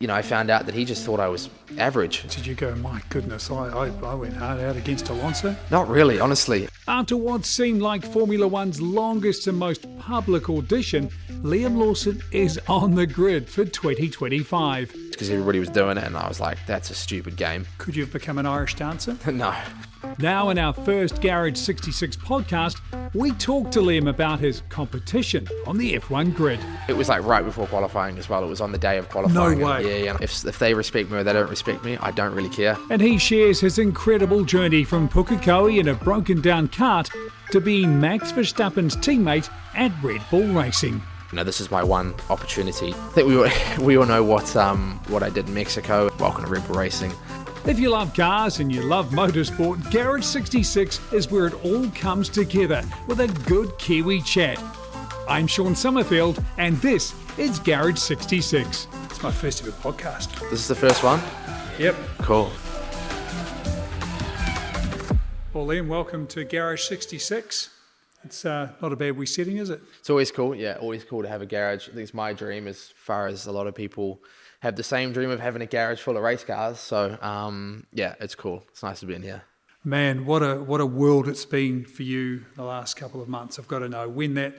I found out that he just thought I was average. Did you go, my goodness, I went hard out against Alonso? Not really, honestly. After what seemed like Formula One's longest and most public audition, Liam Lawson is on the grid for 2025. Because everybody was doing it and I was like, that's a stupid game. Could you have become an Irish dancer? No. Now in our first Garage 66 podcast, we talk to Liam about his competition on the F1 grid. It was like right before qualifying as well. It was on the day of qualifying. No way. Yeah. If they respect me or they don't respect me, I don't really care. And he shares his incredible journey from Pukekohe in a broken down kart to being Max Verstappen's teammate at Red Bull Racing. This is my one opportunity. I think we all know what I did in Mexico. Welcome to Red Bull Racing. If you love cars and you love motorsport, Garage 66 is where it all comes together with a good Kiwi chat. I'm Shaun Summerfield, and this is Garage 66. It's my first ever podcast. This is the first one? Yep. Cool. Well, Liam, welcome to Garage 66. It's not a bad wee setting, is it? It's always cool. Yeah, always cool to have a garage. I think it's my dream, as far as a lot of people have the same dream of having a garage full of race cars. So, yeah, it's cool. It's nice to be in here. Man, what a world it's been for you the last couple of months. I've got to know, when that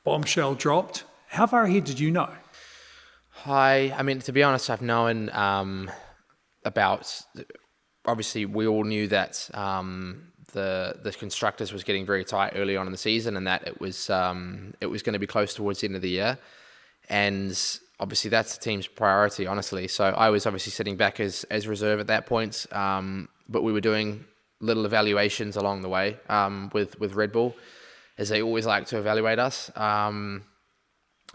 bombshell dropped, how far ahead did you know? I mean, to be honest, I've known about, obviously we all knew that the constructors was getting very tight early on in the season, and that it was going to be close towards the end of the year. And obviously that's the team's priority, honestly. So I was obviously sitting back as reserve at that point, but we were doing little evaluations along the way with Red Bull, as they always like to evaluate us. And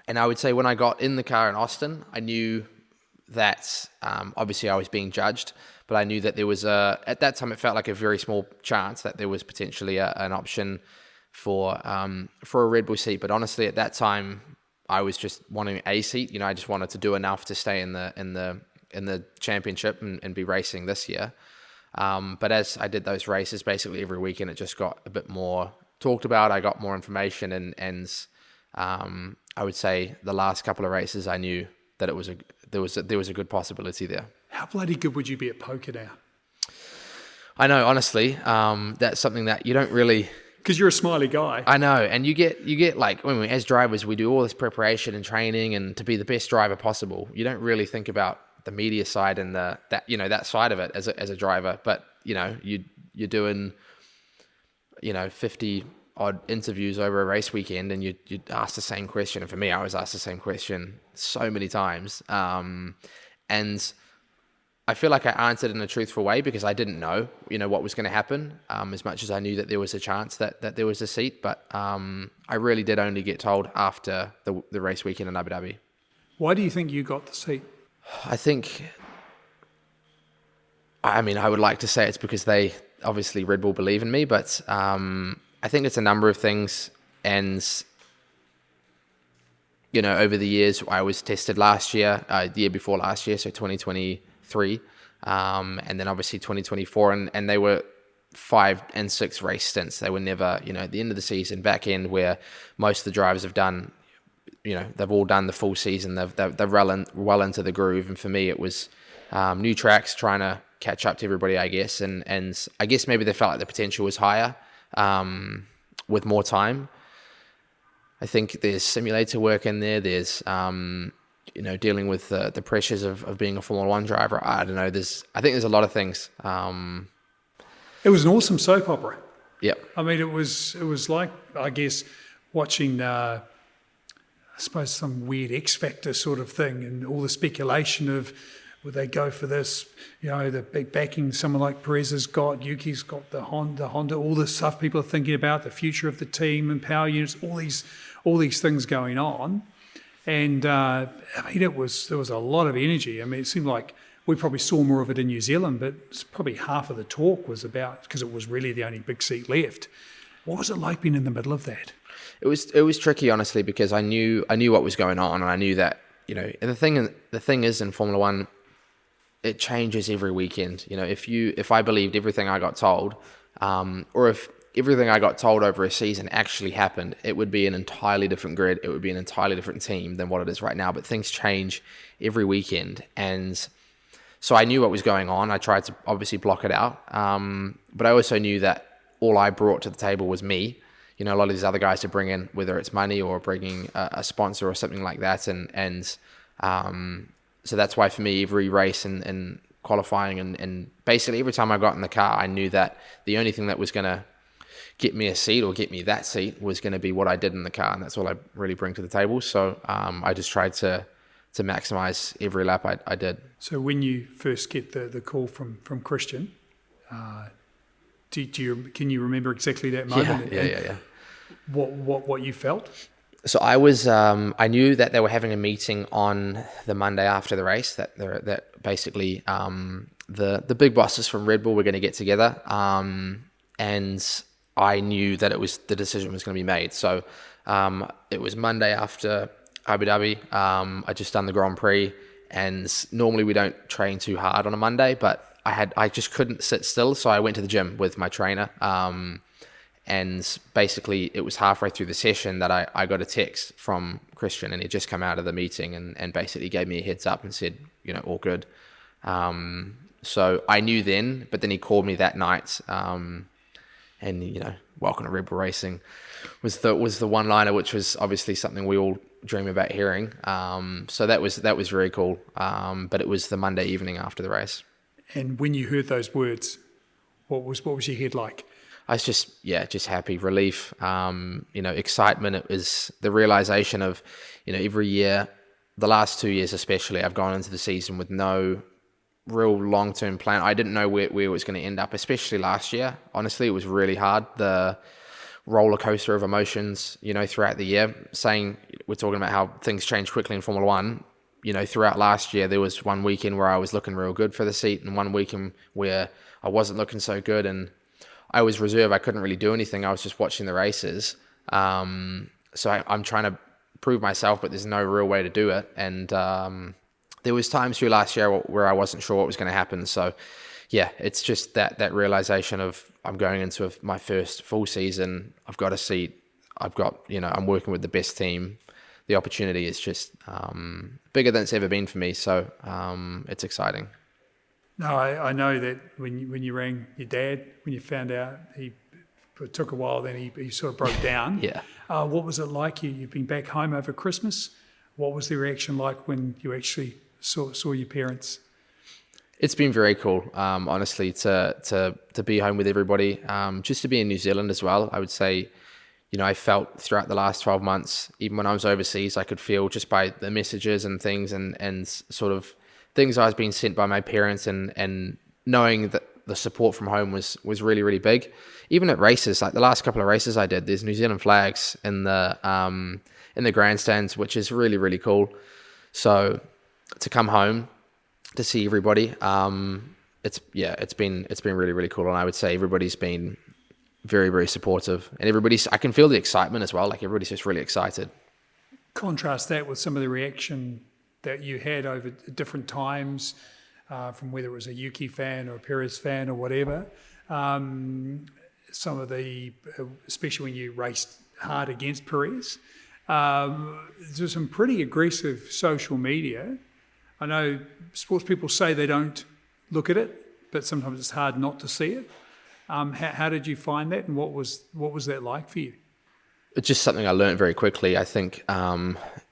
I would say when I got in the car in Austin, I knew that obviously I was being judged, but I knew that there was at that time it felt like a very small chance that there was potentially an option for a Red Bull seat. But honestly, at that time, I was just wanting a seat. I just wanted to do enough to stay in the championship and be racing this year. But as I did those races, basically every weekend, it just got a bit more talked about. I got more information, and I would say the last couple of races, I knew that there was a good possibility there. How bloody good would you be at poker now? I know, honestly, that's something that you don't really. Because you're a smiley guy. I know, and you get like, as drivers, we do all this preparation and training and to be the best driver possible. You don't really think about the media side and that side of it as a driver. But you're doing 50 odd interviews over a race weekend, and you ask the same question. And for me, I was asked the same question so many times, and I feel like I answered in a truthful way because I didn't know, what was going to happen, as much as I knew that there was a chance that there was a seat. But I really did only get told after the race weekend in Abu Dhabi. Why do you think you got the seat? I think, I would like to say it's because they, obviously Red Bull believe in me, but I think it's a number of things. And, over the years, I was tested last year, the year before last year, so 2023, and then obviously 2024, and they were 5 and 6 race stints. They were never, at the end of the season, back end, where most of the drivers have done, they've all done the full season. They've well into the groove. And for me, it was new tracks, trying to catch up to everybody, I guess. And I guess maybe they felt like the potential was higher with more time. I think there's simulator work in there. There's dealing with the pressures of being a Formula One driver. I don't know. I think there's a lot of things. It was an awesome soap opera. Yep. It was like, I guess, watching, I suppose, some weird X Factor sort of thing, and all the speculation of would they go for this, the big backing someone like Perez has got, Yuki's got the Honda, all the stuff people are thinking about, the future of the team and power units, all these things going on. And there was a lot of energy. It seemed like we probably saw more of it in New Zealand, but it's probably half of the talk was about, because it was really the only big seat left. What was it like being in the middle of that? It was tricky, honestly, because I knew what was going on, and I knew that the thing is in Formula One, it changes every weekend. If I believed everything I got told, or if everything I got told over a season actually happened, it would be an entirely different grid. It would be an entirely different team than what it is right now. But things change every weekend. And so I knew what was going on. I tried to obviously block it out. But I also knew that all I brought to the table was me. A lot of these other guys to bring in, whether it's money or bringing a sponsor or something like that. And so that's why for me, every race and qualifying and basically every time I got in the car, I knew that the only thing that was going to get me a seat or get me that seat was going to be what I did in the car. And that's all I really bring to the table. So I just tried to maximize every lap I did. So when you first get the call from Christian, can you remember exactly that moment? Yeah. What you felt? So I was, I knew that they were having a meeting on the Monday after the race. That basically the big bosses from Red Bull were going to get together, and I knew that the decision was going to be made. So it was Monday after Abu Dhabi. I just done the Grand Prix, and normally we don't train too hard on a Monday, but I just couldn't sit still, so I went to the gym with my trainer. And basically, it was halfway through the session that I got a text from Christian, and he'd just come out of the meeting and basically gave me a heads up and said, all good. So I knew then, but then he called me that night, and welcome to Red Bull Racing was the one-liner, which was obviously something we all dream about hearing. So that was very cool. But it was the Monday evening after the race. And when you heard those words, what was your head like? I was just happy, relief, excitement. It was the realization of, every year, the last 2 years especially, I've gone into the season with no real long-term plan. I didn't know where it was going to end up, especially last year. Honestly, it was really hard. The roller coaster of emotions, throughout the year. We're talking about how things change quickly in Formula One. Throughout last year, there was one weekend where I was looking real good for the seat and one weekend where I wasn't looking so good, and I was reserved. I couldn't really do anything. I was just watching the races. So I'm trying to prove myself, but there's no real way to do it. And there was times through last year where I wasn't sure what was going to happen. So yeah, it's just that realization of I'm going into my first full season. I've got a seat. I'm working with the best team. The opportunity is just bigger than it's ever been for me. So it's exciting. No, I know that when you rang your dad, when you found out, it took a while, then he sort of broke down. Yeah. What was it like? You've been back home over Christmas. What was the reaction like when you actually saw your parents? It's been very cool, honestly, to be home with everybody, just to be in New Zealand as well. I would say, I felt throughout the last 12 months, even when I was overseas, I could feel just by the messages and things and sort of things I was being sent by my parents and knowing that the support from home was really, really big. Even at races, like the last couple of races I did, there's New Zealand flags in the grandstands, which is really, really cool. So to come home, to see everybody, it's been really, really cool. And I would say everybody's been very, very supportive, and I can feel the excitement as well. Like everybody's just really excited. Contrast that with some of the reaction that you had over different times, from whether it was a Yuki fan or a Perez fan or whatever. Some of especially when you raced hard against Perez, there's some pretty aggressive social media. I know sports people say they don't look at it, but sometimes it's hard not to see it. How did you find that, and what was that like for you? It's just something I learned very quickly. I think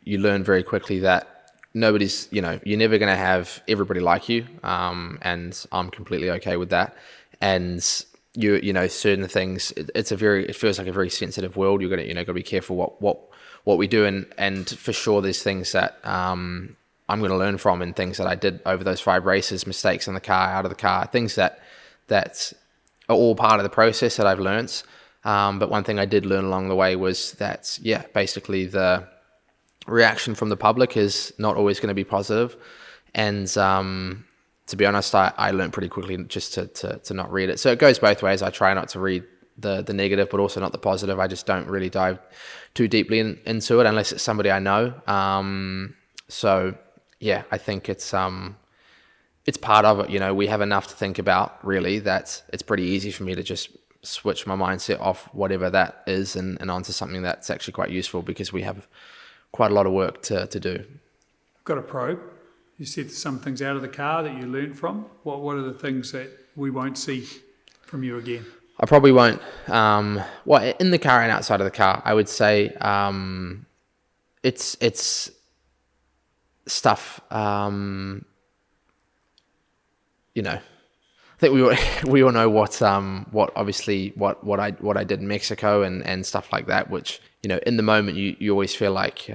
you learn very quickly that nobody's, you're never going to have everybody like you, and I'm completely okay with that. And certain things, it feels like a very sensitive world. You're got to be careful what we do, and for sure there's things that I'm going to learn from, and things that I did over those 5 races, mistakes in the car, out of the car, things that are all part of the process that I've learnt. But one thing I did learn along the way was that, basically the reaction from the public is not always going to be positive. And to be honest, I learned pretty quickly just to not read it. So it goes both ways. I try not to read the negative, but also not the positive. I just don't really dive too deeply into it unless it's somebody I know. So yeah, I think it's part of it. We have enough to think about, really, that it's pretty easy for me to just switch my mindset off whatever that is and onto something that's actually quite useful, because we have quite a lot of work to do. Got a probe. You said some things out of the car that you learned from. What are the things that we won't see from you again? I probably won't. Well, in the car and outside of the car, I would say it's stuff. I think we all know what obviously what I did in Mexico and stuff like that, which, in the moment you always feel like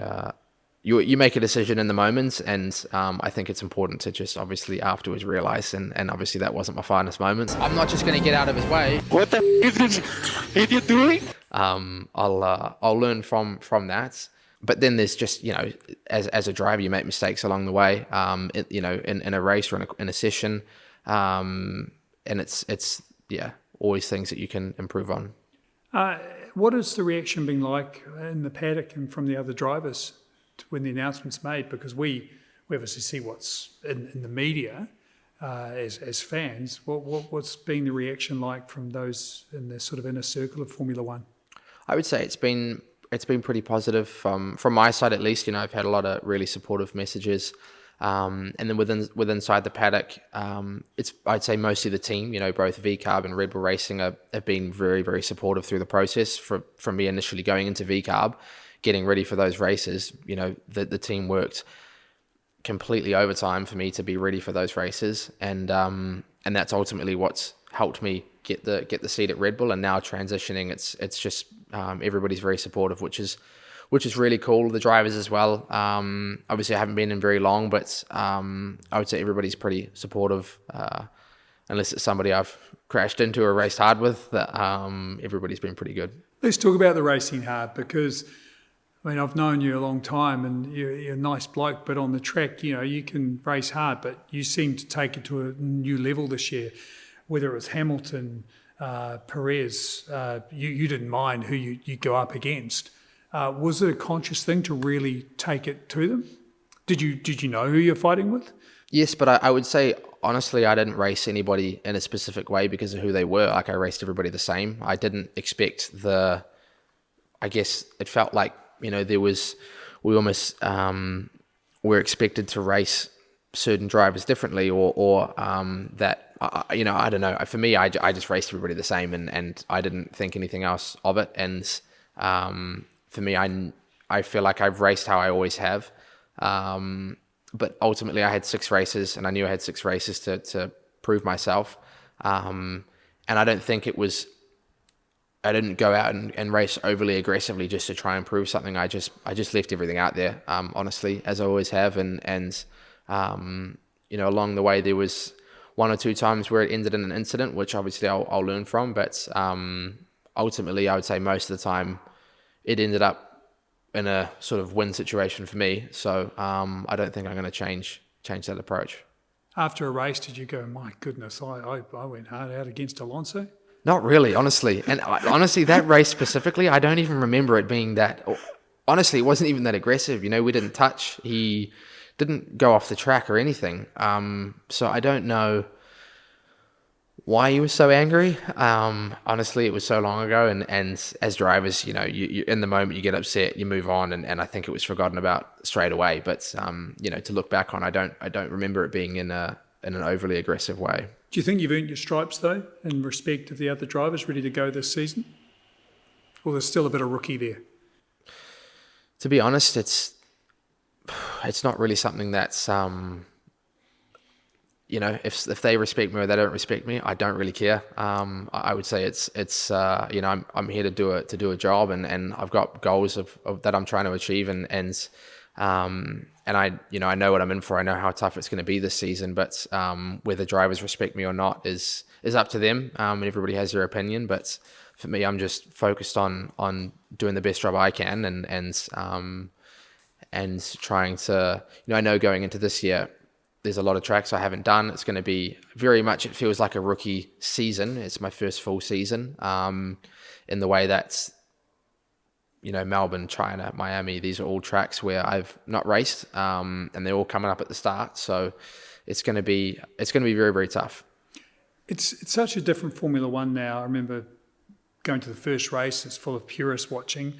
you make a decision in the moment, and I think it's important to just obviously afterwards realize, and obviously that wasn't my finest moment. I'm not just going to get out of his way. What the is this idiot doing? I'll learn from that. But then there's just, as a driver, you make mistakes along the way, in a race or in a session. And it's always things that you can improve on. What has the reaction been like in the paddock and from the other drivers when the announcement's made? Because we obviously see what's in the media as fans. What's been the reaction like from those in the sort of inner circle of Formula One? I would say it's been pretty positive from my side, at least. I've had a lot of really supportive messages. And then inside the paddock, I'd say mostly the team, both VCarb and Red Bull Racing have been very, very supportive through the process from me initially going into VCarb, getting ready for those races. The team worked completely overtime for me to be ready for those races. And that's ultimately what's helped me get the seat at Red Bull. And now transitioning, it's just, everybody's very supportive, which is really cool. The drivers as well. Obviously, I haven't been in very long, but I would say everybody's pretty supportive, unless it's somebody I've crashed into or raced hard with. Everybody's been pretty good. Let's talk about the racing hard, because I've known you a long time, and you're a nice bloke, but on the track, you can race hard, but you seem to take it to a new level this year. Whether it was Hamilton, Perez, you didn't mind who you go up against. Was it a conscious thing to really take it to them? Did you know who you're fighting with? Yes, but I would say, honestly, I didn't race anybody in a specific way because of who they were. Like, I raced everybody the same. I didn't expect I guess it felt like, we almost were expected to race certain drivers differently, or that, I don't know. For me, I just raced everybody the same, and I didn't think anything else of it. And for me, I feel like I've raced how I always have. But ultimately, I had 6 races, and I knew I had 6 races to prove myself. And I don't think I didn't go out and race overly aggressively just to try and prove something. I just left everything out there, honestly, as I always have. And along the way, there was 1 or 2 times where it ended in an incident, which obviously I'll learn from. But ultimately, I would say most of the time, it ended up in a sort of win situation for me. So I don't think I'm going to change that approach. After a race, did you go, my goodness, I went hard out against Alonso? Not really, honestly. And honestly, that race specifically, I don't even remember it being that... Honestly, it wasn't even that aggressive. We didn't touch. He didn't go off the track or anything. So I don't know why he was so angry. Honestly, it was so long ago, and as drivers, you in the moment you get upset, you move on, and I think it was forgotten about straight away. But to look back on, I don't remember it being in an overly aggressive way. Do you think you've earned your stripes though, in respect of the other drivers ready to go this season, or there's still a bit of rookie there? To be honest, it's not really something that's if they respect me or they don't respect me, I don't really care. I would say it's I'm here to do a job, and I've got goals of that I'm trying to achieve, and I know what I'm in for. I know how tough it's going to be this season, but whether drivers respect me or not is up to them, and everybody has their opinion. But for me, I'm just focused on doing the best job I can, and trying to, I know going into this year, there's a lot of tracks I haven't done. It's going to be very much, it feels like a rookie season. It's my first full season, in the way that's, Melbourne, China, Miami, these are all tracks where I've not raced, and they're all coming up at the start. So it's going to be very, very tough. It's such a different Formula One now. I remember going to the first race, it's full of purists watching.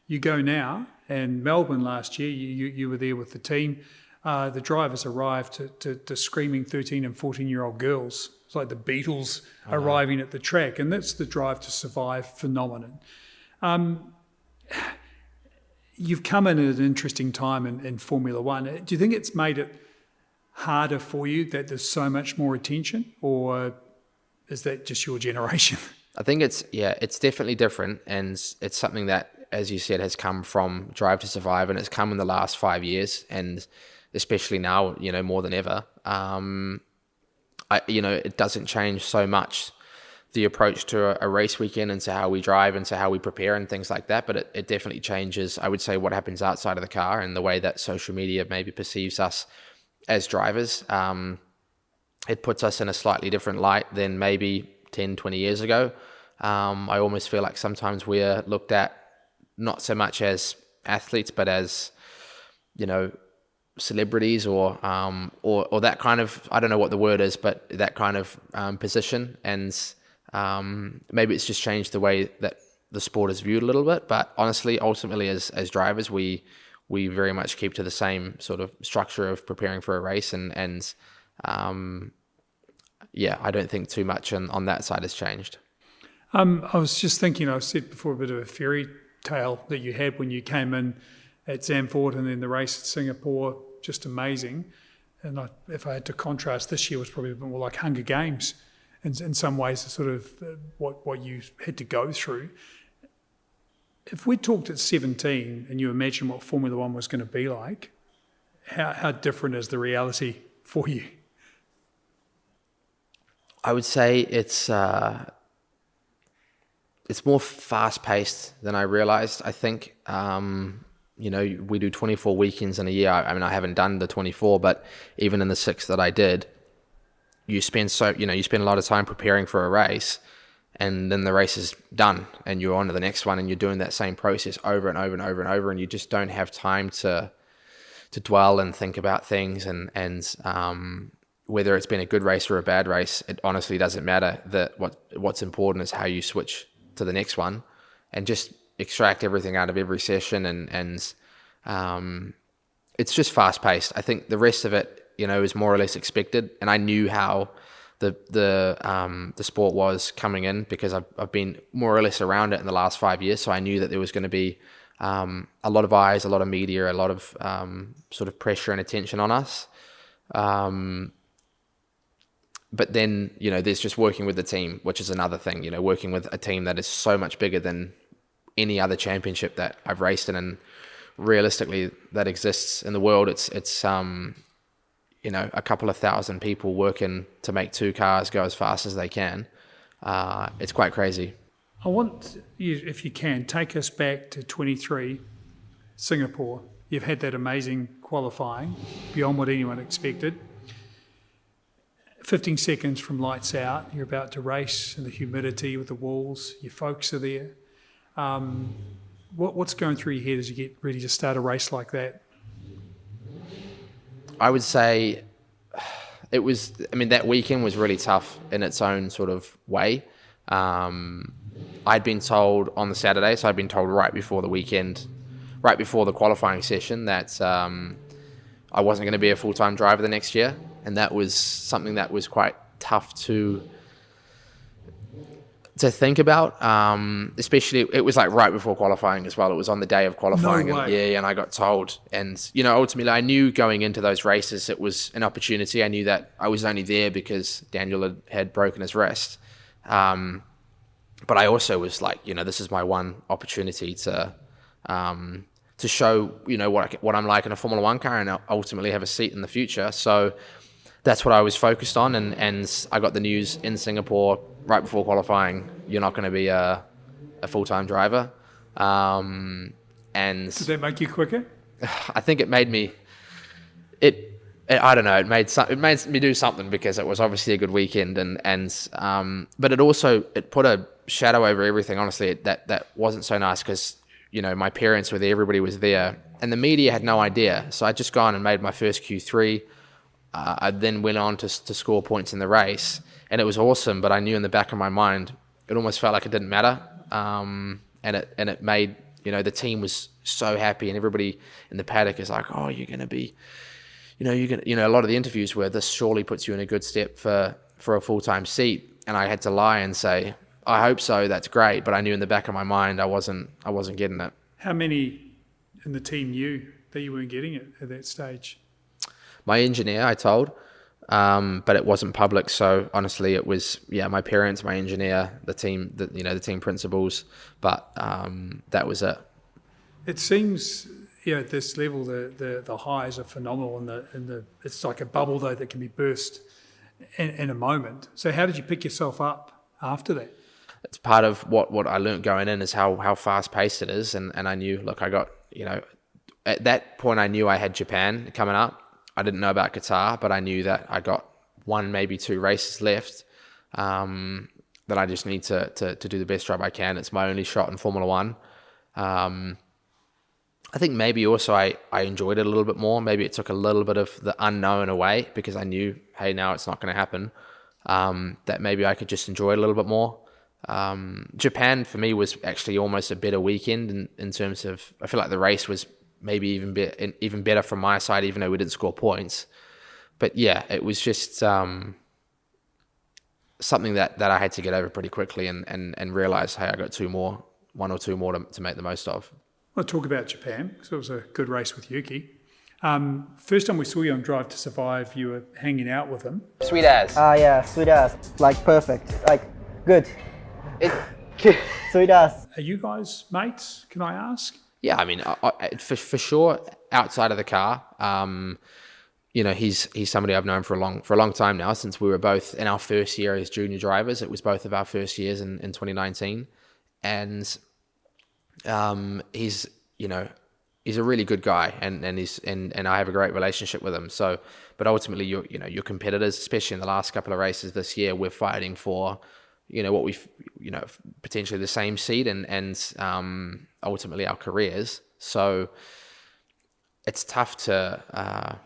You go now, and Melbourne last year, you were there with the team. The drivers arrived to screaming 13 and 14-year-old girls. It's like the Beatles arriving at the track, and that's the drive to survive phenomenon. You've come in at an interesting time in Formula One. Do you think it's made it harder for you that there's so much more attention, or is that just your generation? I think it's definitely different, and it's something that, as you said, has come from Drive to Survive, and it's come in the last 5 years, and especially now, more than ever. It doesn't change so much the approach to a race weekend and to how we drive and to how we prepare and things like that, but it definitely changes, I would say, what happens outside of the car and the way that social media maybe perceives us as drivers. It puts us in a slightly different light than maybe 10, 20 years ago. I almost feel like sometimes we're looked at not so much as athletes, but as, celebrities or that kind of, I don't know what the word is, but that kind of position. And maybe it's just changed the way that the sport is viewed a little bit. But honestly, ultimately, as drivers, we very much keep to the same sort of structure of preparing for a race. And I don't think too much on that side has changed. I was just thinking, I said before, a bit of a fairy tale that you had when you came in at Zandvoort and then the race at Singapore, just amazing. And if I had to contrast, this year was probably a bit more like Hunger Games in some ways, sort of what you had to go through. If we talked at 17 and you imagine what Formula One was going to be like, how different is the reality for you? I would say it's more fast-paced than I realized. I think, we do 24 weekends in a year. I mean, I haven't done the 24, but even in the 6 that I did, you spend a lot of time preparing for a race, and then the race is done, and you're on to the next one, and you're doing that same process over and over and over and over, and you just don't have time to dwell and think about things, and whether it's been a good race or a bad race, it honestly doesn't matter. What's important is how you switch to the next one and just extract everything out of every session, and it's just fast paced. I think the rest of it, is more or less expected, and I knew how the sport was coming in because I've been more or less around it in the last 5 years, so I knew that there was going to be a lot of eyes, a lot of media, a lot of sort of pressure and attention on us. But then, there's just working with the team, which is another thing, working with a team that is so much bigger than any other championship that I've raced in, and realistically that exists in the world. It's a couple of thousand people working to make 2 cars go as fast as they can. It's quite crazy. I want you, if you can, take us back to 23, Singapore. You've had that amazing qualifying, beyond what anyone expected. 15 seconds from lights out, you're about to race in the humidity with the walls, your folks are there. What's going through your head as you get ready to start a race like that? I would say that weekend was really tough in its own sort of way. I'd been told on the Saturday, so I'd been told right before the weekend, right before the qualifying session, that I wasn't going to be a full-time driver the next year. And that was something that was quite tough to think about, especially it was like right before qualifying as well. It was on the day of qualifying. No way. And I got told. And, ultimately I knew going into those races it was an opportunity. I knew that I was only there because Daniel had broken his wrist. But I also was like, this is my one opportunity to show, what I'm like in a Formula One car and ultimately have a seat in the future. So that's what I was focused on, and I got the news in Singapore right before qualifying, you're not going to be a full-time driver. And did that make you quicker? I think it made me, I don't know, it made me do something because it was obviously a good weekend, but it put a shadow over everything, honestly, that wasn't so nice because, my parents were there, everybody was there, and the media had no idea. So I'd just gone and made my first Q3. I then went on to score points in the race, and it was awesome, but I knew in the back of my mind, it almost felt like it didn't matter. and it made, the team was so happy, and everybody in the paddock is like, oh, you're gonna be, a lot of the interviews were, this surely puts you in a good step for a full-time seat, and I had to lie and say, I hope so, that's great, but I knew in the back of my mind I wasn't getting it. How many in the team knew that you weren't getting it at that stage? My engineer, I told, but it wasn't public. So honestly, it was my parents, my engineer, the team, the team principals. But that was it. It seems at this level the highs are phenomenal, and it's like a bubble though that can be burst in a moment. So how did you pick yourself up after that? It's part of what I learned going in is how fast paced it is, and I knew, look, I got, at that point I knew I had Japan coming up. I didn't know about Qatar, but I knew that I got 1, maybe 2 races left, that I just need to do the best job I can. It's my only shot in Formula One. I think maybe also I enjoyed it a little bit more. Maybe it took a little bit of the unknown away, because I knew, hey, now it's not going to happen. That maybe I could just enjoy it a little bit more. Japan for me was actually almost a better weekend in terms of, I feel like the race was maybe even better from my side, even though we didn't score points. But yeah, it was just something that I had to get over pretty quickly and realize, hey, I got 1 or 2 more to make the most of. I'll talk about Japan, because it was a good race with Yuki. First time we saw you on Drive to Survive, you were hanging out with him. Sweet as. Yeah, sweet as. Like perfect. Like good. Sweet as. Are you guys mates, can I ask? Yeah, I mean, for sure, outside of the car, he's somebody I've known for a long time now, since we were both in our first year as junior drivers. It was both of our first years in 2019, and he's a really good guy, and I have a great relationship with him. So, but ultimately, your competitors, especially in the last couple of races this year, we're fighting for, what we've, potentially the same seed and ultimately our careers. So it's tough to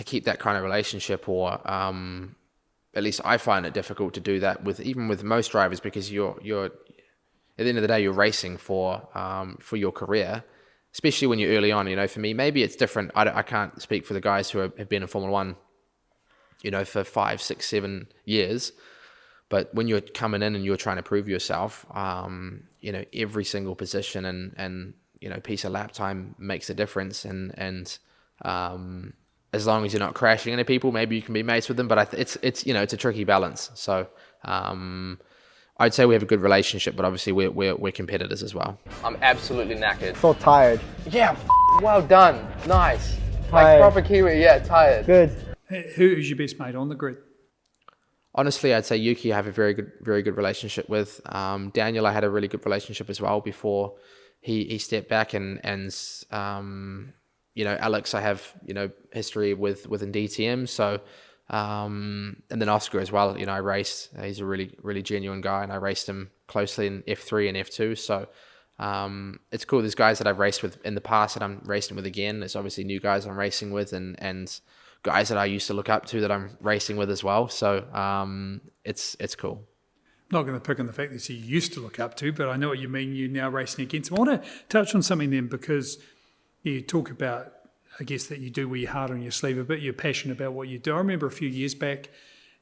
keep that kind of relationship, or at least I find it difficult to do that even with most drivers, because you're at the end of the day, you're racing for your career, especially when you're early on. For me, maybe it's different. I can't speak for the guys who have been in Formula One, for 5, 6, 7 years. But when you're coming in and you're trying to prove yourself, every single position and piece of lap time makes a difference. And as long as you're not crashing into people, maybe you can be mates with them. But it's a tricky balance. So I'd say we have a good relationship, but obviously we're competitors as well. I'm absolutely knackered. So tired. Yeah, well done. Nice. Tired. Like proper Kiwi, yeah, tired. Good. Who's your best mate on the grid? Honestly, I'd say Yuki I have a very good relationship with. Daniel, I had a really good relationship as well before he stepped back, and Alex, I have history with in DTM. So and then Oscar as well. I raced. He's a really genuine guy, and I raced him closely in F3 and F2. So it's cool. There's guys that I've raced with in the past that I'm racing with again. There's obviously new guys I'm racing with, and guys that I used to look up to that I'm racing with as well. So it's cool. Not going to pick on the fact that you used to look up to, but I know what you mean. You're now racing against. I want to touch on something then, because you talk about, I guess, that you do wear your heart on your sleeve a bit. You're passionate about what you do. I remember a few years back,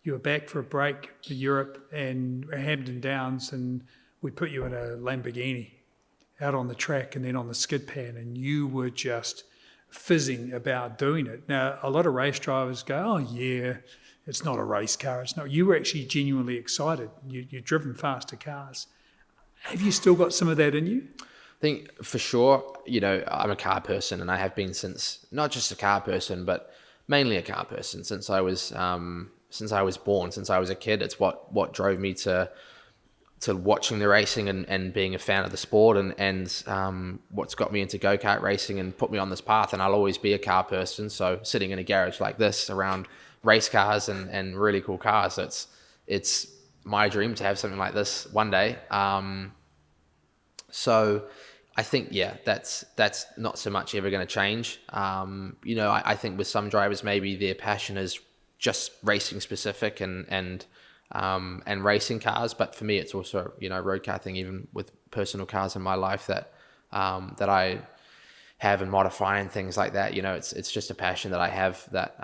you were back for a break to Europe and Hampton Downs, and we put you in a Lamborghini out on the track and then on the skid pan, and you were just fizzing about doing it. Now, a lot of race drivers go, oh yeah, it's not a race car. It's not. You were actually genuinely excited. You've driven faster cars. Have you still got some of that in you? I think for sure, I'm a car person, and I have been since, not just a car person, but mainly a car person since I was born, since I was a kid. It's what drove me to watching the racing and being a fan of the sport, and what's got me into go-kart racing and put me on this path. And I'll always be a car person. So sitting in a garage like this around race cars and really cool cars, it's my dream to have something like this one day. So I think, that's not so much ever going to change. I think with some drivers, maybe their passion is just racing specific, and and racing cars. But for me, it's also, road car thing, even with personal cars in my life that I have and modifying things like that. It's just a passion that I have that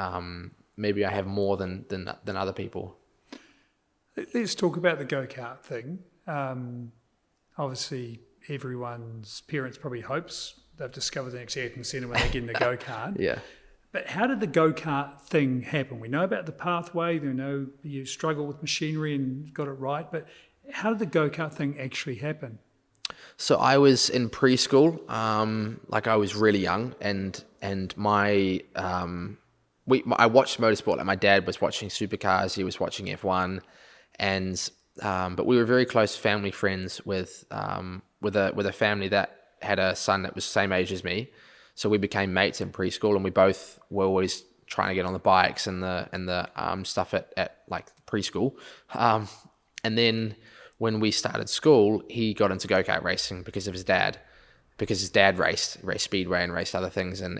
maybe I have more than other people. Let's talk about the go-kart thing. Obviously, everyone's parents probably hopes they've discovered the next Ayrton Senna when they get in the go-kart. Yeah. But how did the go-kart thing happen? We know about the pathway. We know you struggle with machinery and got it right. But how did the go-kart thing actually happen? So I was in preschool, I was really young, and my I watched motorsport. Like my dad was watching supercars, he was watching F1, and but we were very close family friends with a family that had a son that was the same age as me. So we became mates in preschool, and we both were always trying to get on the bikes and the stuff at like preschool, and then when we started school, he got into go-kart racing because his dad raced speedway and raced other things, and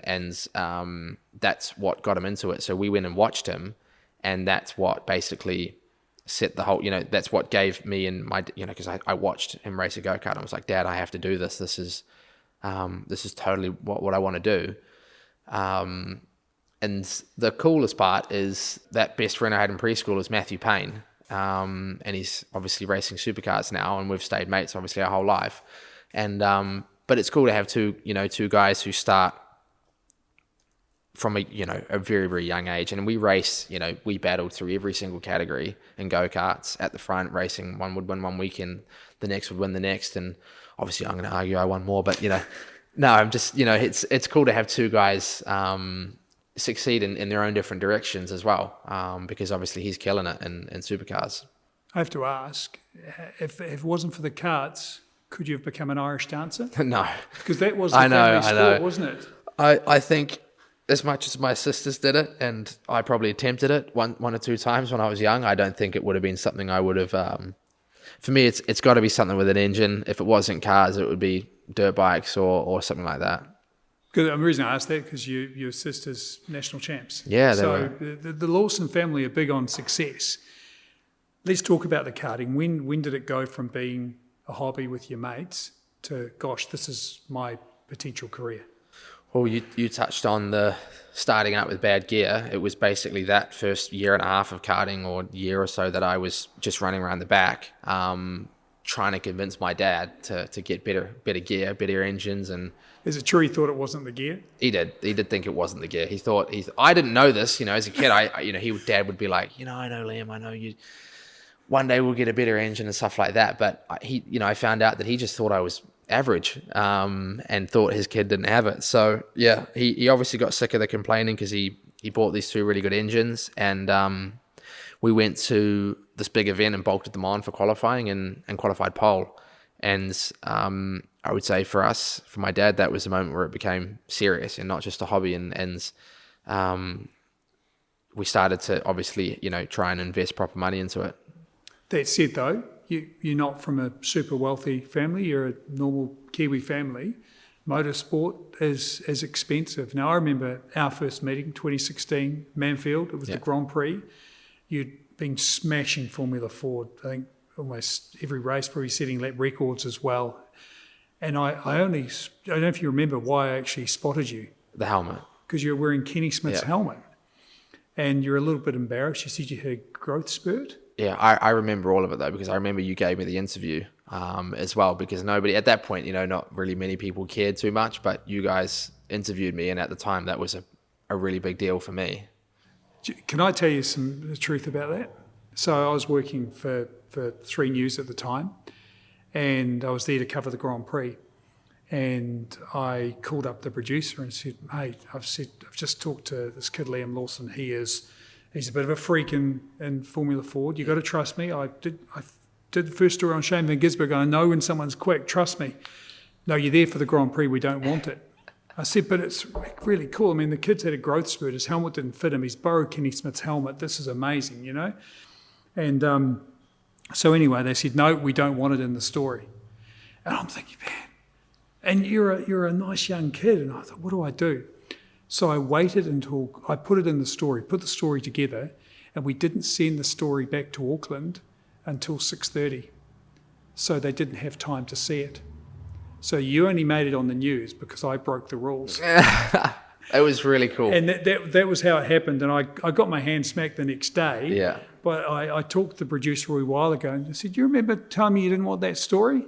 that's what got him into it. So we went and watched him, and that's what basically set the whole, that's what gave me and my, because I watched him race a go-kart, and I was like, Dad, I have to do this. This is totally what I want to do. And the coolest part is that best friend I had in preschool is Matthew Payne. And he's obviously racing supercars now, and we've stayed mates obviously our whole life. And but it's cool to have two guys who start from a very, very young age. And we race, we battled through every single category in go-karts at the front, racing. One would win one weekend, the next would win the next. And obviously I'm going to argue I won more, but no, I'm just, it's cool to have two guys succeed in their own different directions as well, because obviously he's killing it in supercars. I have to ask, if it wasn't for the karts, could you have become an Irish dancer? No. Because that was the family sport, wasn't it? I think as much as my sisters did it, and I probably attempted it one or two times when I was young, I don't think it would have been something I would have... for me, it's got to be something with an engine. If it wasn't cars, it would be dirt bikes or something like that. Because the reason I asked that, because your sister's national champs. Yeah, they so were. The Lawson family are big on success. Let's talk about the karting. When did it go from being a hobby with your mates to, gosh, this is my potential career? Well, you touched on the starting out with bad gear. It was basically that first year and a half of karting, or year or so, that I was just running around the back, trying to convince my dad to get better gear, better engines. And is it true he thought it wasn't the gear? He did think it wasn't the gear. He thought I didn't know this, as a kid. Dad would be like, I know, Liam, I know you. One day we'll get a better engine and stuff like that. But I found out that he just thought I was average, and thought his kid didn't have it. So yeah, he obviously got sick of the complaining, because he bought these two really good engines, and we went to this big event and bolted them on for qualifying and qualified pole. And I would say for my dad, that was the moment where it became serious and not just a hobby. And we started to obviously, try and invest proper money into it. That said, though, you're not from a super wealthy family. You're a normal Kiwi family. Motorsport is expensive. Now, I remember our first meeting, 2016, Mansfield. It was the Grand Prix. You'd been smashing Formula Ford. I think almost every race, probably setting lap records as well. And I don't know if you remember why I actually spotted you. The helmet. Because you're wearing Kenny Smith's helmet. And you're a little bit embarrassed. You said you had a growth spurt. Yeah, I remember all of it, though, because I remember you gave me the interview as well, because nobody, at that point, not really many people cared too much, but you guys interviewed me, and at the time, that was a really big deal for me. Can I tell you the truth about that? So I was working for 3 News at the time, and I was there to cover the Grand Prix. And I called up the producer and said, "Hey, I've just talked to this kid, Liam Lawson. He's a bit of a freak in Formula Ford. You got to trust me. I did the first story on Shane Van Gisbergen. I know when someone's quick. Trust me. No, you're there for the Grand Prix. We don't want it." I said, "But it's really cool. I mean, the kid's had a growth spurt. His helmet didn't fit him. He's borrowed Kenny Smith's helmet. This is amazing, And so anyway, they said, "No, we don't want it in the story." And I'm thinking, man, and you're a nice young kid. And I thought, what do I do? So I waited until I put it in the story, put the story together, and we didn't send the story back to Auckland until 6:30, so they didn't have time to see it. So you only made it on the news because I broke the rules. It was really cool. And that was how it happened. And I got my hand smacked the next day. Yeah. But I talked to the producer a while ago and I said, "Do you remember telling me you didn't want that story?"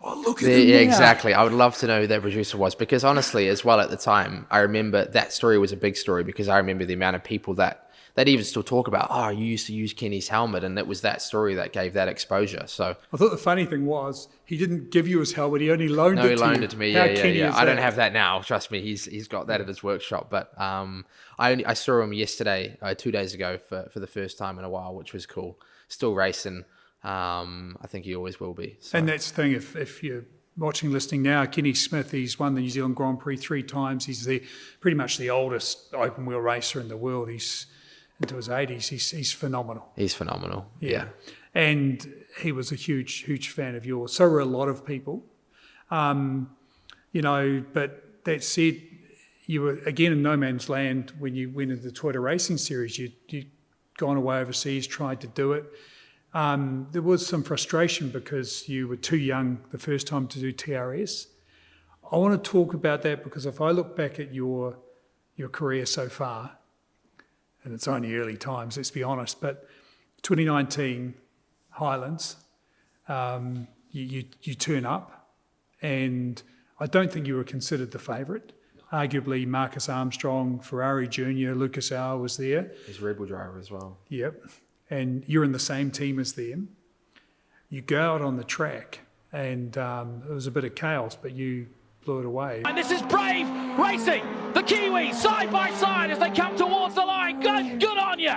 Oh, look at him Yeah, now. exactly. I would love to know who that producer was, because honestly, as well, at the time, I remember that story was a big story, because I remember the amount of people that even still talk about, oh, you used to use Kenny's helmet, and it was that story that gave that exposure. So I thought the funny thing was he didn't give you his helmet; he only loaned it to you. he loaned it to me. How Yeah. Kenny is I don't that? have that now. Trust me, he's got that at his workshop. But I saw him yesterday, 2 days ago, for the first time in a while, which was cool. Still racing. I think he always will be. So. And that's the thing. If you're watching, listening now, Kenny Smith, he's won the New Zealand Grand Prix 3 times. He's pretty much the oldest open wheel racer in the world. He's into his 80s. He's phenomenal. He's phenomenal. Yeah. And he was a huge fan of yours. So were a lot of people. But that said, you were again in no man's land when you went into the Toyota Racing Series. You'd gone away overseas, tried to do it. There was some frustration because you were too young the first time to do TRS. I want to talk about that because if I look back at your career so far, and it's only early times, let's be honest, but 2019 Highlands, you turn up, and I don't think you were considered the favourite. Arguably, Marcus Armstrong, Ferrari Junior, Lucas Auer was there. He's a Red Bull driver as well. Yep. And you're in the same team as them. You go out on the track, and it was a bit of chaos, but you blew it away. And this is Brave racing. The Kiwis side by side as they come towards the line. Good on you.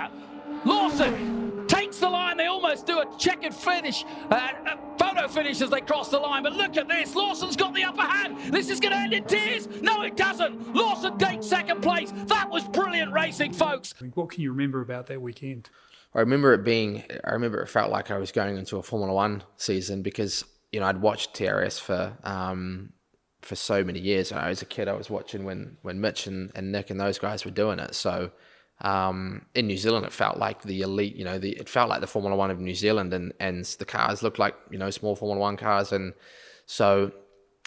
Lawson takes the line. They almost do a checkered finish, a photo finish as they cross the line. But look at this. Lawson's got the upper hand. This is going to end in tears. No, it doesn't. Lawson takes second place. That was brilliant racing, folks. What can you remember about that weekend? I remember it felt like I was going into a Formula One season, because, I'd watched TRS for so many years. As a kid, I was watching when Mitch and Nick and those guys were doing it. So in New Zealand, it felt like the elite, it felt like the Formula One of New Zealand, and the cars looked like, small Formula One cars. And so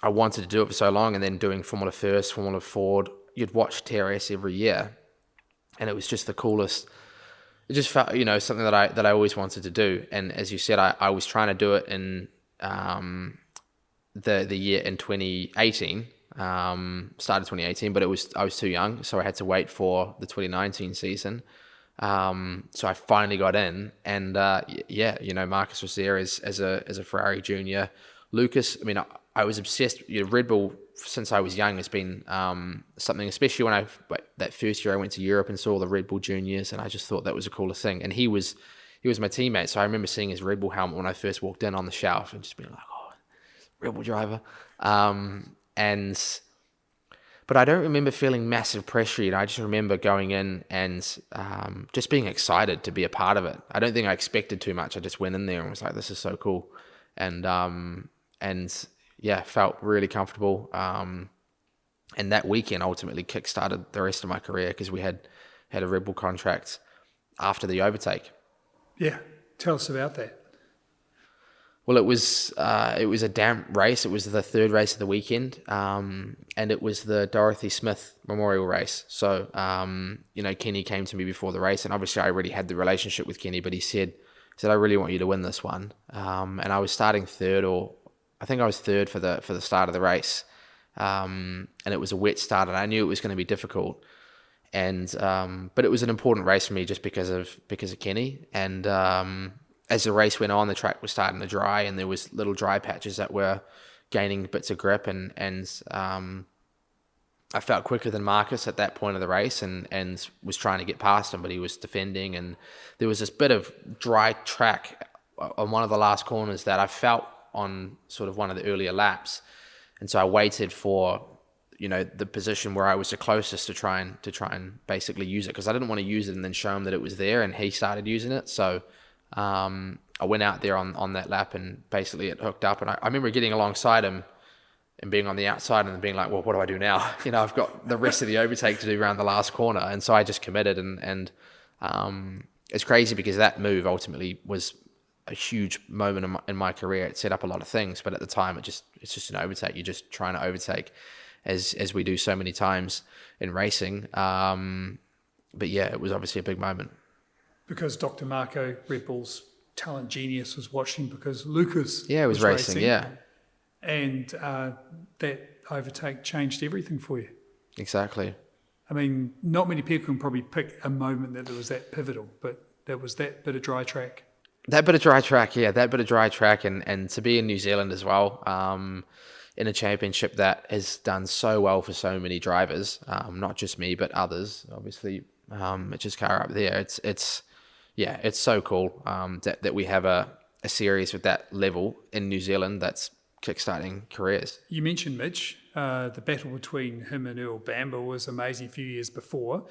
I wanted to do it for so long, and then doing Formula First, Formula Ford, you'd watch TRS every year, and it was just the coolest. It just felt, something that I always wanted to do. And as you said, I was trying to do it in the year in 2018, started 2018, but I was too young, so I had to wait for the 2019 season. So I finally got in, and Marcus was there as a Ferrari Junior. Lucas, I was obsessed. Red Bull since I was young has been something, especially when that first year I went to Europe and saw the Red Bull Juniors, and I just thought that was the coolest thing. And he was my teammate, so I remember seeing his Red Bull helmet when I first walked in on the shelf and just being like, oh, Red Bull driver. But I don't remember feeling massive pressure. I just remember going in and just being excited to be a part of it. I don't think I expected too much. I just went in there and was like, this is so cool. And felt really comfortable. And that weekend ultimately kickstarted the rest of my career, because we had a Red Bull contract after the overtake. Yeah, tell us about that. Well, it was a damp race. It was the third race of the weekend, and it was the Dorothy Smith Memorial Race. So, Kenny came to me before the race, and obviously I already had the relationship with Kenny, but he said, I really want you to win this one. And I was starting third, or I think I was third for the start of the race, and it was a wet start, and I knew it was going to be difficult. And but it was an important race for me just because of Kenny. And as the race went on, the track was starting to dry, and there was little dry patches that were gaining bits of grip, and I felt quicker than Marcus at that point of the race, and was trying to get past him, but he was defending, and there was this bit of dry track on one of the last corners that I felt on sort of one of the earlier laps, and so I waited for the position where I was the closest to try and basically use it, because I didn't want to use it and then show him that it was there, and he started using it. So I went out there on that lap, and basically it hooked up, and I remember getting alongside him and being on the outside and being like, well, what do I do now? I've got the rest of the overtake to do around the last corner. And so I just committed, and it's crazy because that move ultimately was a huge moment in my career. It set up a lot of things, but at the time, it's just an overtake. You're just trying to overtake, as we do so many times in racing. But yeah, it was obviously a big moment. Because Dr. Marco, Red Bull's talent genius, was watching because Lucas was racing. Yeah, and that overtake changed everything for you. Exactly. I mean, not many people can probably pick a moment that was that pivotal, but there was that bit of dry track. That bit of dry track, and to be in New Zealand as well, in a championship that has done so well for so many drivers, not just me, but others, obviously, Mitch's car up there. It's so cool that we have a series with that level in New Zealand that's kickstarting careers. You mentioned Mitch. The battle between him and Earl Bamber was amazing a few years before.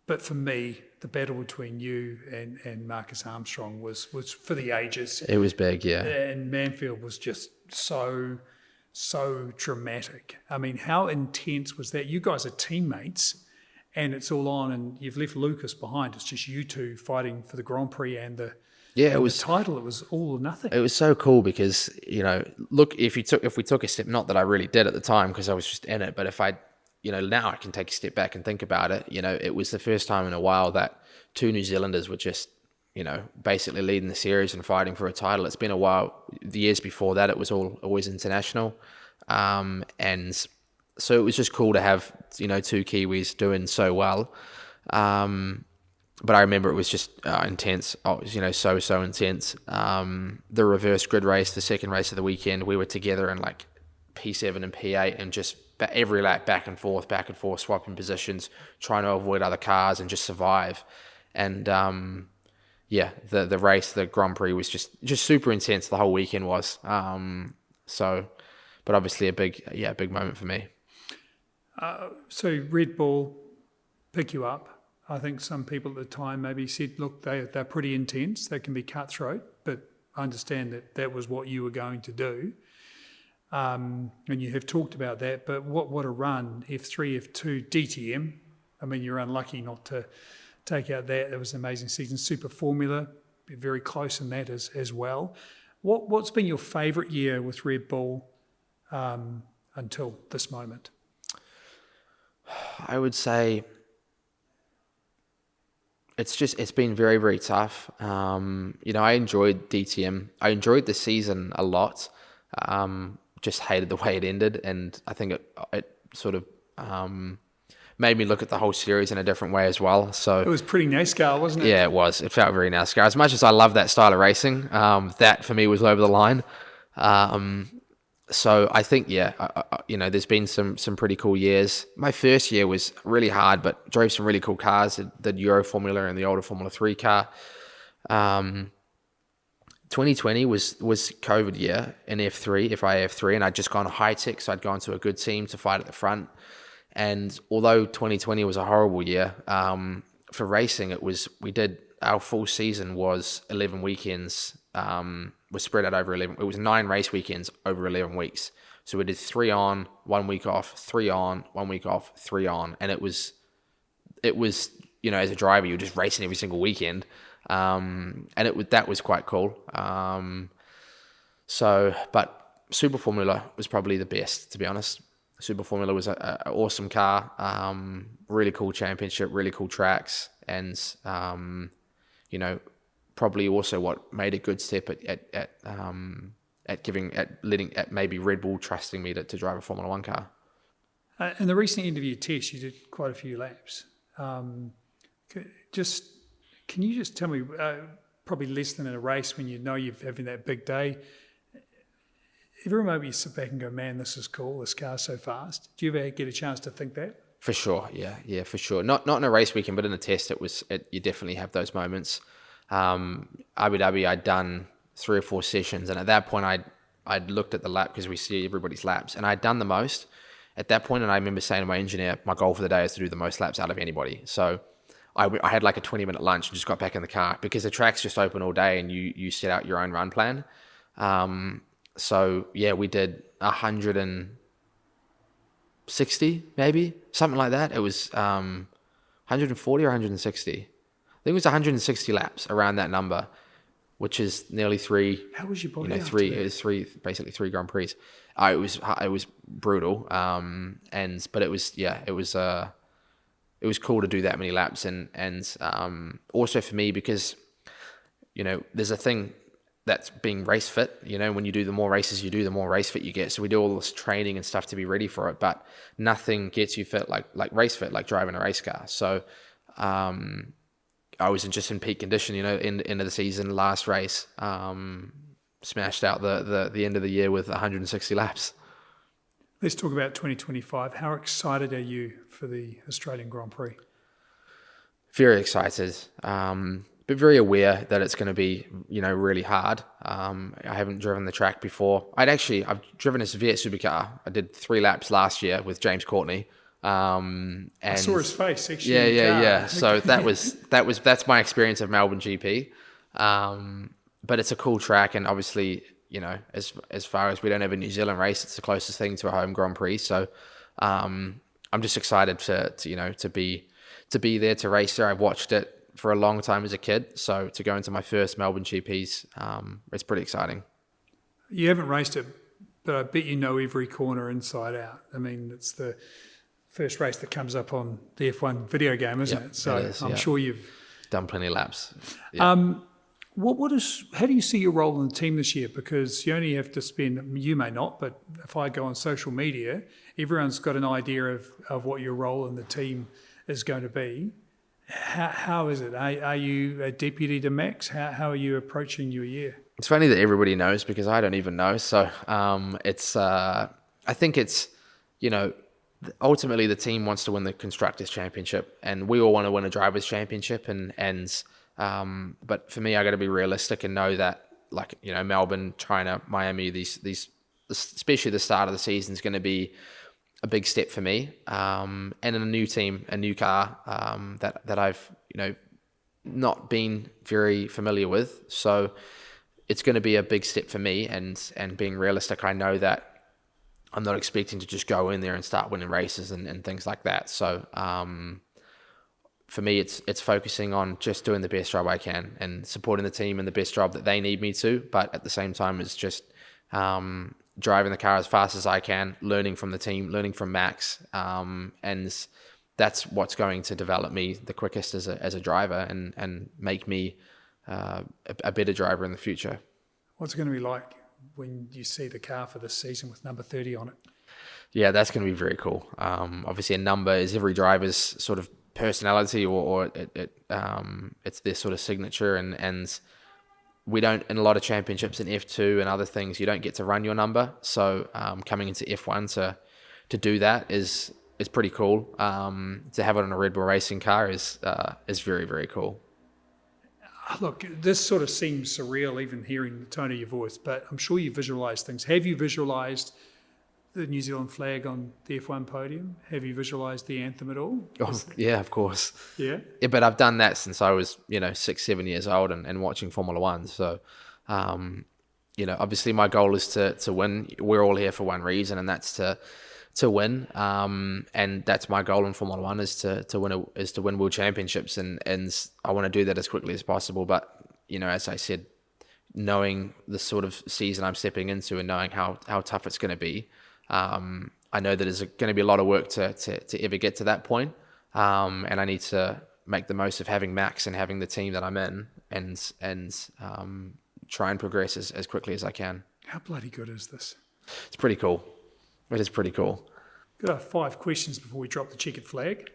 But for me, the battle between you and Marcus Armstrong was for the ages. It was big, yeah. And Mansfield was just so dramatic. I mean, how intense was that? You guys are teammates, and it's all on, and you've left Lucas behind. It's just you two fighting for the Grand Prix and the title. It was all or nothing. It was so cool because, look, if we took a step, not that I really did at the time because I was just in it, but if now I can take a step back and think about it. It was the first time in a while that two New Zealanders were just, basically leading the series and fighting for a title. It's been a while. The years before that, it was always international. And so it was just cool to have, two Kiwis doing so well. But I remember it was just intense. It was, so intense. The reverse grid race, the second race of the weekend, we were together in like P7 and P8 and just every lap back and forth, swapping positions, trying to avoid other cars and just survive. And the race, the Grand Prix was just super intense. The whole weekend was. But obviously a big moment for me. So Red Bull pick you up. I think some people at the time maybe said, look, they're pretty intense. They can be cutthroat, but I understand that was what you were going to do. And you have talked about that, but what a run, F3, F2, DTM. I mean, you're unlucky not to take out that. It was an amazing season. Super Formula, very close in that as well. What's been your favourite year with Red Bull until this moment? I would say it's been very, very tough. I enjoyed DTM. I enjoyed the season a lot. Just hated the way it ended, and I think it sort of made me look at the whole series in a different way as well. So it was pretty NASCAR, wasn't it? Yeah, it was. It felt very NASCAR. As much as I love that style of racing, that for me was over the line. So I think, there's been some pretty cool years. My first year was really hard, but drove some really cool cars, the Euro Formula and the older Formula 3 car. 2020 was COVID year in FIA, and I'd just gone high tech, so I'd gone to a good team to fight at the front. And although 2020 was a horrible year, for racing, our full season was 11 weekends, was spread out over 11. It was 9 race weekends over 11 weeks. So we did 3 on, 1 week off, 3 on, 1 week off, 3 on. And it was, as a driver, you're just racing every single weekend. And that was quite cool. But Super Formula was probably the best, to be honest. Super Formula was an awesome car, really cool championship, really cool tracks, and probably also what made a good step at maybe Red Bull trusting me to drive a Formula 1 car. In the recent interview test, you did quite a few laps. Can you just tell me, probably less than in a race when you know you're having that big day, every moment you sit back and go, man, this is cool, this car's so fast. Do you ever get a chance to think that? For sure, yeah, for sure. Not in a race weekend, but in a test, you definitely have those moments. Abu Dhabi, I'd done 3 or 4 sessions, and at that point, I'd looked at the lap because we see everybody's laps, and I'd done the most at that point. And I remember saying to my engineer, my goal for the day is to do the most laps out of anybody. So I had like a 20-minute lunch and just got back in the car because the track's just open all day and you set out your own run plan. So yeah, we did 160 maybe, something like that. It was 140 or 160. I think think it was 160 laps, around that number, which is nearly three. How was your body? It was basically three Grand Prix. It was brutal. But it was cool to do that many laps, and also for me because, there's a thing that's being race fit. When you do the more races you do, the more race fit you get. So we do all this training and stuff to be ready for it, but nothing gets you fit like race fit, like driving a race car. So I was just in peak condition, end of the season, last race, smashed out the end of the year with 160 laps. Let's talk about 2025. How excited are you for the Australian Grand Prix? Very excited, but very aware that it's going to be, really hard. I haven't driven the track before. I've driven a Viet supercar. I did 3 laps last year with James Courtney. And I saw his face actually. Yeah. So that's my experience of Melbourne GP. But it's a cool track, and obviously, as far as we don't have a New Zealand race, it's the closest thing to a home Grand Prix. So I'm just excited to be there, to race there. I've watched it for a long time as a kid, so to go into my first Melbourne GPs, it's pretty exciting. You haven't raced it, but I bet you know every corner inside out. I mean, it's the first race that comes up on the F1 video game, isn't it? So it is, I'm sure you've done plenty of laps. Yep. How do you see your role in the team this year? Because you only have to spend, you may not, but if I go on social media, everyone's got an idea of what your role in the team is going to be. How is it? Are you a deputy to Max? How are you approaching your year? It's funny that everybody knows because I don't even know. So I think it's, ultimately the team wants to win the Constructors' Championship, and we all want to win a Drivers' Championship. But for me, I got to be realistic and know that, Melbourne, China, Miami, these especially the start of the season is going to be a big step for me. And in a new team, a new car that I've not been very familiar with. So it's going to be a big step for me. And being realistic, I know that I'm not expecting to just go in there and start winning races and things like that. So for me, it's focusing on just doing the best job I can and supporting the team in the best job that they need me to. But at the same time, it's just driving the car as fast as I can, learning from the team, learning from Max. And that's what's going to develop me the quickest as a driver and make me a better driver in the future. What's it going to be like when you see the car for this season with number 30 on it? Yeah, that's going to be very cool. Obviously, a number is every driver's sort of personality, or it's their sort of signature, and we don't, in a lot of championships in F2 and other things, you don't get to run your number. So coming into F1 to do that is pretty cool. To have it on a Red Bull racing car is very, very cool. Look, this sort of seems surreal, even hearing the tone of your voice, but I'm sure you visualised things. Have you visualised the New Zealand flag on the F1 podium? Have you visualised the anthem at all? Oh, yeah, of course. Yeah? Yeah, but I've done that since I was, 6-7 years old and watching Formula One. So, obviously my goal is to win. We're all here for one reason, and that's to win. And that's my goal in Formula One is to win world championships, and I want to do that as quickly as possible. But, as I said, knowing the sort of season I'm stepping into and knowing how tough it's going to be, I know that there's going to be a lot of work to ever get to that point. And I need to make the most of having Max and having the team that I'm in and try and progress as quickly as I can. How bloody good is this? It's pretty cool. It is pretty cool. Got 5 questions before we drop the checkered flag.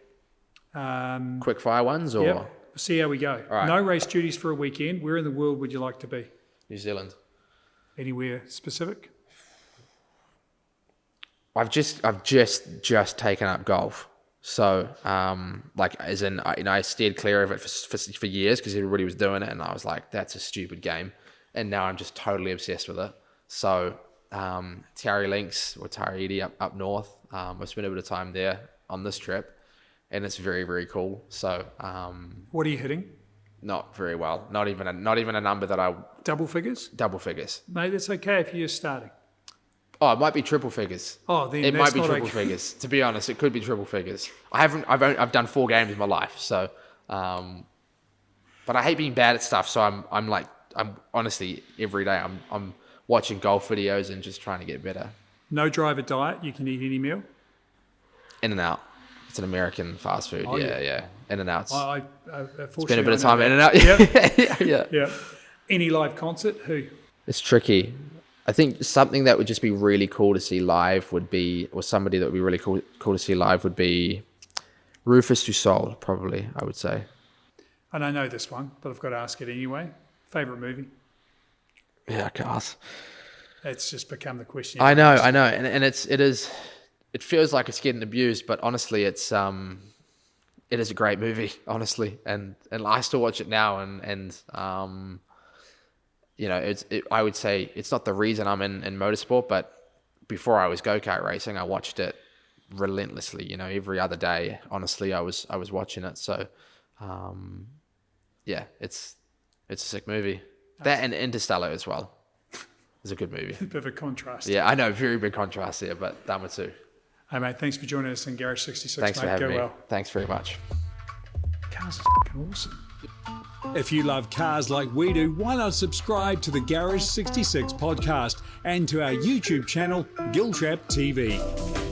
Quick fire ones, or? Yep. See how we go. All right. No race duties for a weekend. Where in the world would you like to be? New Zealand. Anywhere specific? I've just taken up golf. So, as in, I steered clear of it for years because everybody was doing it, and I was like, that's a stupid game. And now I'm just totally obsessed with it. So, Tarry Links or Tarry up north. I've spent a bit of time there on this trip, and it's very, very cool. So, what are you hitting? Not very well. Not even a number that I. Double figures? Double figures. Mate, that's okay if you're starting. Oh, it might be triple figures. Oh, then it that's might be not triple okay. figures. To be honest, it could be triple figures. I've done 4 games in my life, so But I hate being bad at stuff, so I'm honestly every day I'm watching golf videos and just trying to get better. No driver diet. You can eat any meal. In and Out. It's an American fast food. Oh, yeah. In and Out. Spend A bit of time in and out. Yeah. Any live concert? Who? It's tricky. I think something that would just be really cool to see live would be, or somebody that would be really cool to see live would be Rufus Du Sol, probably, I would say. And I know this one, but I've got to ask it anyway. Favorite movie? Yeah, Cars. It's just become the question. I know. And it feels like it's getting abused, but honestly, it is a great movie, honestly. And I still watch it now and you know, I would say it's not the reason I'm in motorsport, but before I was go-kart racing, I watched it relentlessly, you know, every other day. Honestly, I was watching it. So, yeah, it's a sick movie. That and Interstellar as well is a good movie. A bit of a contrast. Yeah, I know, very big contrast here, but them are two. Hey, mate, thanks for joining us in Garage 66. Thanks for having me. Well. Thanks very much. Cars are fucking awesome. If you love cars like we do, why not subscribe to the Garage 66 podcast and to our YouTube channel, Giltrap TV.